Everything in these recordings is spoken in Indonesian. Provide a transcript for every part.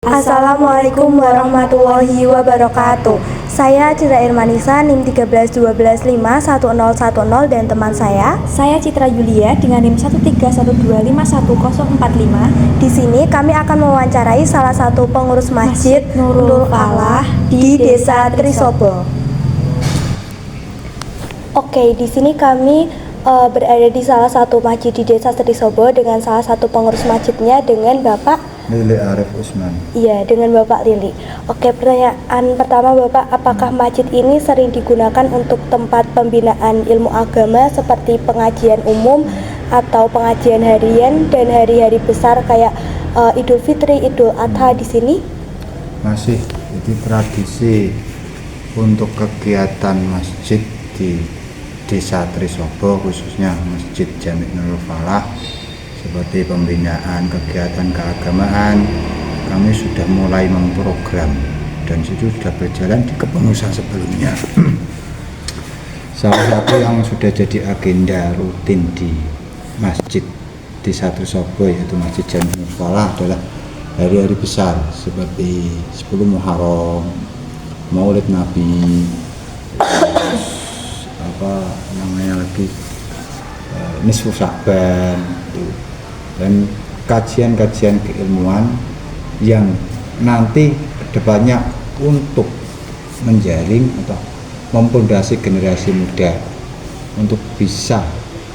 Assalamualaikum warahmatullahi wabarakatuh. Saya Citra Irmanisa, NIM 131251010 dan teman saya Citra Yulia dengan NIM 131251045. Di sini kami akan mewawancarai salah satu pengurus Masjid Nurul Falah di Desa Trisobo. Oke, di sini kami berada di salah satu masjid di Desa Trisobo dengan salah satu pengurus masjidnya dengan Bapak Lili Arif Usman. Iya, dengan Bapak Lili. Oke, pertanyaan pertama Bapak, apakah masjid ini sering digunakan untuk tempat pembinaan ilmu agama seperti pengajian umum atau pengajian harian dan hari-hari besar kayak Idul Fitri, Idul Adha di sini? Masih jadi tradisi untuk kegiatan masjid di Desa Trisobo, khususnya Masjid Jami Nurul Falah, seperti pembinaan kegiatan keagamaan. Kami sudah mulai memprogram dan itu sudah berjalan di kepengurusan sebelumnya. Salah satu yang sudah jadi agenda rutin di Masjid Desa Trisobo yaitu Masjid Jami Nurul Falah adalah hari-hari besar seperti 10 Muharram, Maulid Nabi, Nisfu Sya'ban, dan kajian-kajian keilmuan yang nanti kedepannya untuk menjaring atau mempondasi generasi muda untuk bisa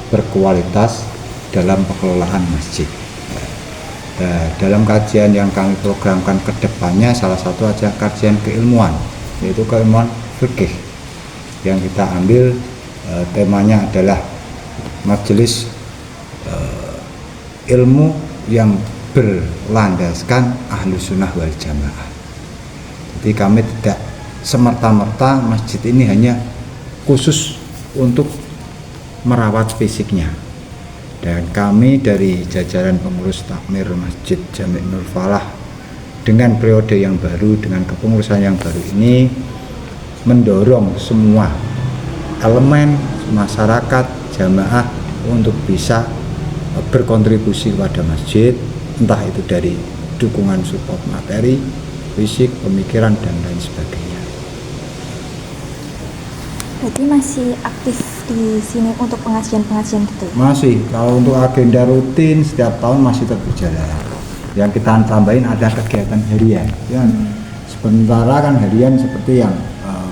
berkualitas dalam pengelolaan masjid. Dalam kajian yang kami programkan kedepannya salah satu aja kajian keilmuan, yaitu keilmuan fikih yang kita ambil temanya adalah majelis ilmu yang berlandaskan Ahlus Sunnah wal Jamaah. Jadi kami tidak semerta-merta masjid ini hanya khusus untuk merawat fisiknya. Dan kami dari jajaran pengurus takmir Masjid Jami Nurul Falah dengan periode yang baru, dengan kepengurusan yang baru ini mendorong semua elemen masyarakat jamaah untuk bisa berkontribusi kepada masjid, entah itu dari dukungan support materi, fisik, pemikiran, dan lain sebagainya. Berarti masih aktif di sini untuk pengajian-pengajian gitu? Masih, kalau untuk agenda rutin setiap tahun masih tetap berjalan. Yang kita tambahin ada kegiatan harian. Sementara kan harian seperti yang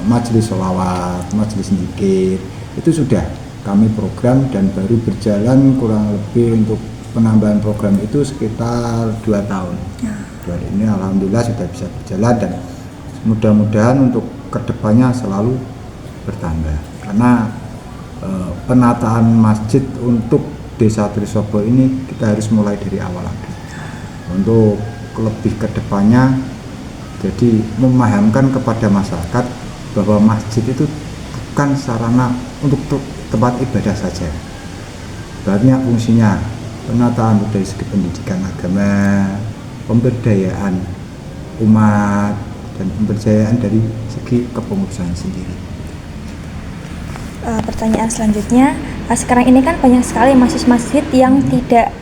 majelis sholawat, majelis zikir, itu sudah kami program dan baru berjalan kurang lebih untuk penambahan program itu sekitar 2 tahun. Ini alhamdulillah sudah bisa berjalan dan mudah-mudahan untuk kedepannya selalu bertambah. Karena penataan masjid untuk Desa Trisobo ini kita harus mulai dari awal lagi. Untuk lebih kedepannya, jadi memahamkan kepada masyarakat bahwa masjid itu bukan sarana untuk tempat ibadah saja. Banyak fungsinya, penataan dari segi pendidikan agama, pemberdayaan umat, dan pemberdayaan dari segi kepengurusan sendiri. Pertanyaan selanjutnya, sekarang ini kan banyak sekali masjid-masjid yang tidak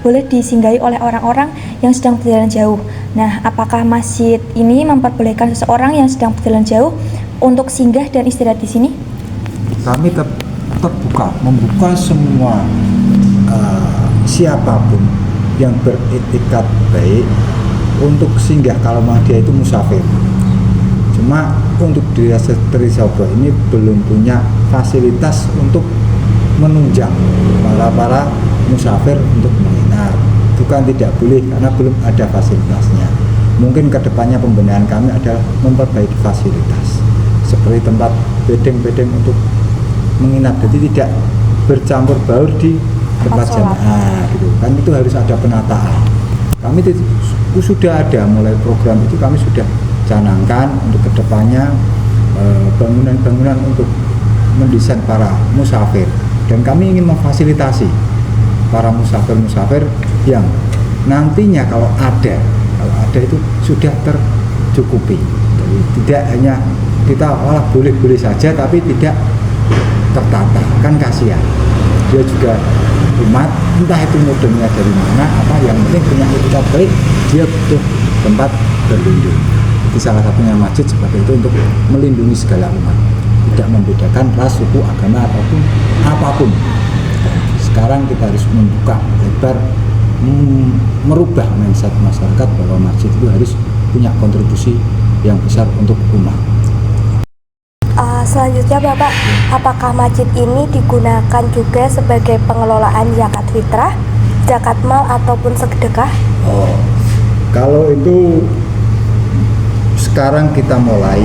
boleh disinggahi oleh orang-orang yang sedang berjalan jauh. Nah, apakah masjid ini memperbolehkan seseorang yang sedang berjalan jauh untuk singgah dan istirahat di sini? Kami terbuka, membuka semua siapapun yang beriktikat baik untuk singgah kalau dia itu musafir. Cuma untuk di Desa Trisobo ini belum punya fasilitas untuk menunjang para musafir untuk menginap. Bukan tidak boleh karena belum ada fasilitasnya. Mungkin kedepannya pembenahan kami adalah memperbaiki fasilitas seperti tempat bedeng-bedeng untuk menginap, jadi tidak bercampur baur di tempat jamaah gitu kan, itu harus ada penataan. Kami sudah ada mulai program itu, kami sudah canangkan untuk kedepannya bangunan-bangunan untuk mendesain para musafir, dan kami ingin memfasilitasi para musafir yang nantinya kalau ada itu sudah tercukupi. Jadi tidak hanya kita boleh-boleh saja tapi tidak tertata, kan kasihan. Dia juga umat, entah itu modemnya dari mana, apa yang penting punya etikat baik, dia butuh tempat berlindung. Jadi salah satunya masjid seperti itu untuk melindungi segala umat, tidak membedakan ras, suku, agama ataupun apapun. Sekarang kita harus membuka lebar, merubah mindset masyarakat bahwa masjid itu harus punya kontribusi yang besar untuk umat. Selanjutnya Bapak, apakah masjid ini digunakan juga sebagai pengelolaan zakat fitrah, zakat mal ataupun sedekah? Kalau itu sekarang kita mulai,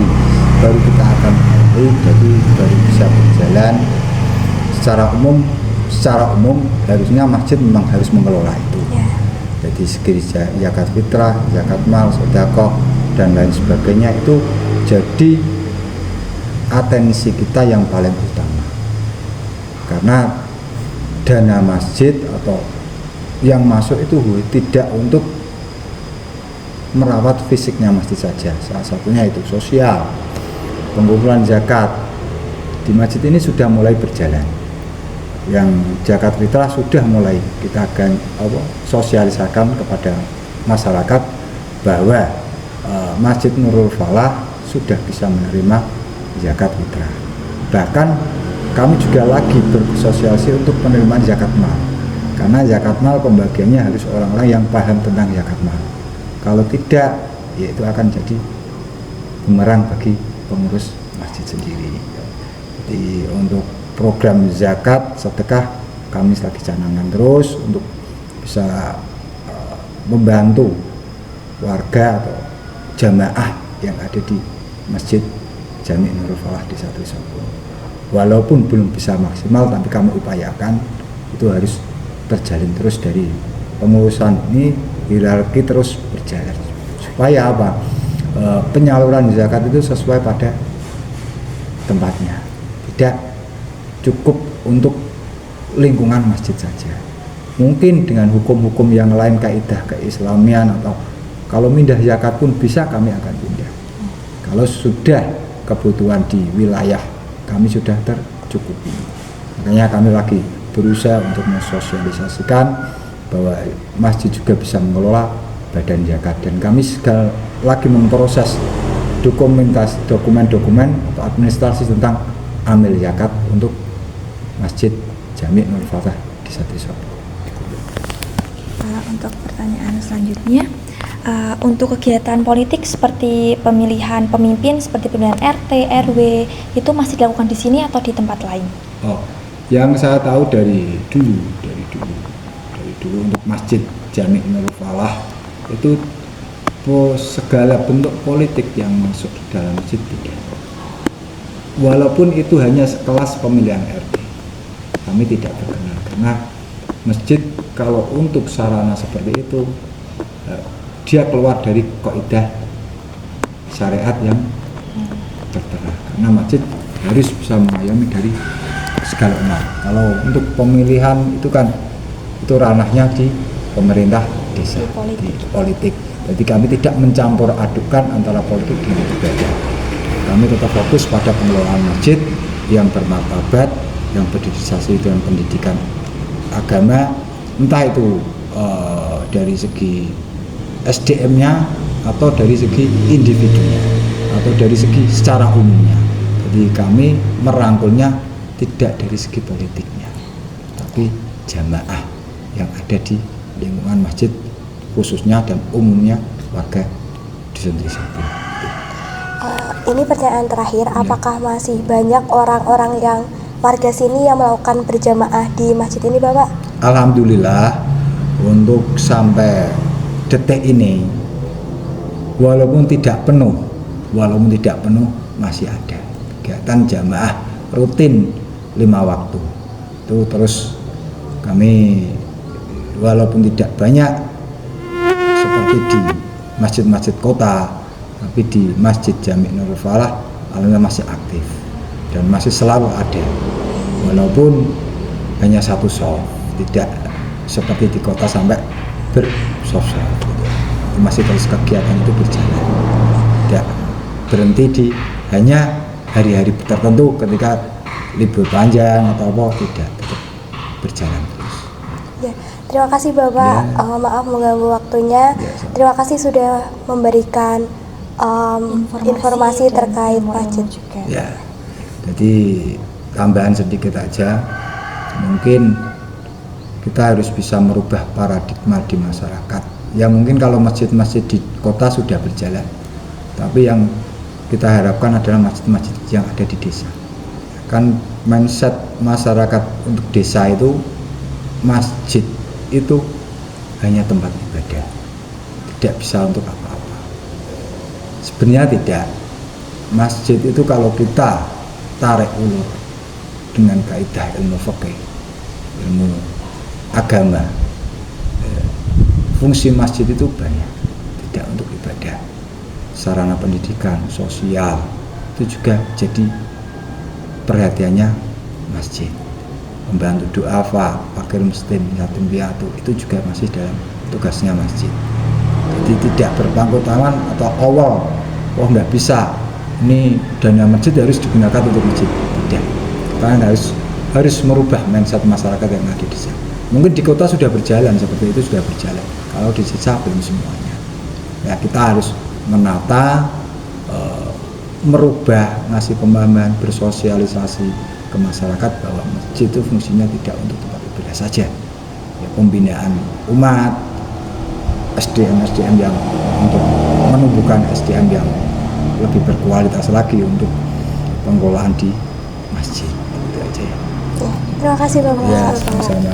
baru kita akan mulai, jadi baru bisa berjalan secara umum harusnya masjid memang harus mengelola itu. Jadi segi zakat fitrah, zakat mal, sedekah dan lain sebagainya itu jadi atensi kita yang paling utama, karena dana masjid atau yang masuk itu tidak untuk merawat fisiknya masjid saja, salah satunya itu sosial, pengumpulan zakat di masjid ini sudah mulai berjalan. Yang zakat fitrah sudah mulai kita akan sosialisasikan kepada masyarakat bahwa Masjid Nurul Falah sudah bisa menerima zakat fitrah. Bahkan kami juga lagi bersosialisasi untuk penerimaan zakat mal, karena zakat mal pembagiannya harus orang-orang yang paham tentang zakat mal. Kalau tidak, ya itu akan jadi bumerang bagi pengurus masjid sendiri. Jadi untuk program zakat sedekah kami lagi canangan terus untuk bisa membantu warga atau jamaah yang ada di Masjid Jami' Nurul Falah Desa Trisakti. Walaupun belum bisa maksimal, tapi kami upayakan itu harus terjalin terus dari pengurusan ini, hierarki terus berjalan supaya apa? Penyaluran zakat itu sesuai pada tempatnya, tidak cukup untuk lingkungan masjid saja. Mungkin dengan hukum-hukum yang lain, kaidah keislamian, atau kalau pindah zakat pun bisa, kami akan pindah. Kalau sudah kebutuhan di wilayah kami sudah tercukupi, makanya kami lagi berusaha untuk mensosialisasikan bahwa masjid juga bisa mengelola badan zakat, dan kami lagi memproses dokumen-dokumen atau administrasi tentang amil zakat untuk Masjid Jami' Nurul Falah Desa Trisakti. Untuk pertanyaan selanjutnya, untuk kegiatan politik seperti pemilihan pemimpin, seperti pemilihan RT, RW, itu masih dilakukan di sini atau di tempat lain? Yang saya tahu dari dulu untuk Masjid Jami' Nurul Falah itu segala bentuk politik yang masuk di dalam masjid tidak. Walaupun itu hanya sekelas pemilihan RT, kami tidak berkenan, karena masjid kalau untuk sarana seperti itu dia keluar dari kaidah syariat yang tertera, karena masjid harus bisa mengayomi dari segala umat. Kalau untuk pemilihan itu kan itu ranahnya di pemerintah desa, di politik. Jadi kami tidak mencampur adukan antara politik dengan ibadah. Kami tetap fokus pada pengelolaan masjid yang bermartabat, yang berdedikasi dengan pendidikan agama, entah itu dari segi SDM-nya atau dari segi individunya atau dari segi secara umumnya. Jadi kami merangkulnya tidak dari segi politiknya, tapi jamaah yang ada di lingkungan masjid khususnya dan umumnya warga Dusun Trisakti. Ini pertanyaan terakhir, apakah masih banyak orang-orang yang warga sini yang melakukan berjamaah di masjid ini, Bapak? Alhamdulillah, untuk sampai detik ini walaupun tidak penuh masih ada kegiatan jamaah rutin 5 waktu. Itu terus kami walaupun tidak banyak seperti di masjid-masjid kota, tapi di Masjid Jami' Nurul Falah alhamdulillah masih aktif dan masih selalu ada, walaupun hanya satu shaf, tidak seperti di kota sampai bersaf-saf gitu. Masih terus kegiatan itu berjalan, tidak berhenti di hanya hari-hari tertentu ketika libur panjang atau apa, tidak, tetap berjalan terus. Ya, Terima kasih Bapak, Ya. maaf mengganggu waktunya. Ya, sama. Terima kasih sudah memberikan informasi dan terkait ilmu-ilmu masjid. juga. Ya, jadi tambahan sedikit aja, mungkin kita harus bisa merubah paradigma di masyarakat. Ya mungkin kalau masjid-masjid di kota sudah berjalan, tapi yang kita harapkan adalah masjid-masjid yang ada di desa. Kan mindset masyarakat untuk desa itu, masjid itu hanya tempat ibadah, tidak bisa untuk apa-apa. Sebenarnya tidak. Masjid itu kalau kita tarik ulur dengan kaidah ilmu fikih, ilmu agama, fungsi masjid itu banyak, tidak untuk ibadah, sarana pendidikan, sosial, itu juga jadi perhatiannya masjid. Membantu doa, fakir miskin, yatim piatu, itu juga masih dalam tugasnya masjid. Jadi tidak berpangku tangan atau awal, oh nggak bisa, ini dana masjid harus digunakan untuk masjid. Tidak, karena harus merubah mindset masyarakat yang ada di sana. Mungkin di kota sudah berjalan seperti itu, sudah berjalan. Kalau di desa belum semuanya. Ya kita harus menata, merubah, ngasih pemahaman, bersosialisasi ke masyarakat bahwa masjid itu fungsinya tidak untuk tempat ibadah saja. Ya, pembinaan umat, SDM yang untuk menumbuhkan SDM yang lebih berkualitas lagi untuk pengelolaan di masjid. Itu aja ya. Terima kasih Bapak. Ya, sama-sama.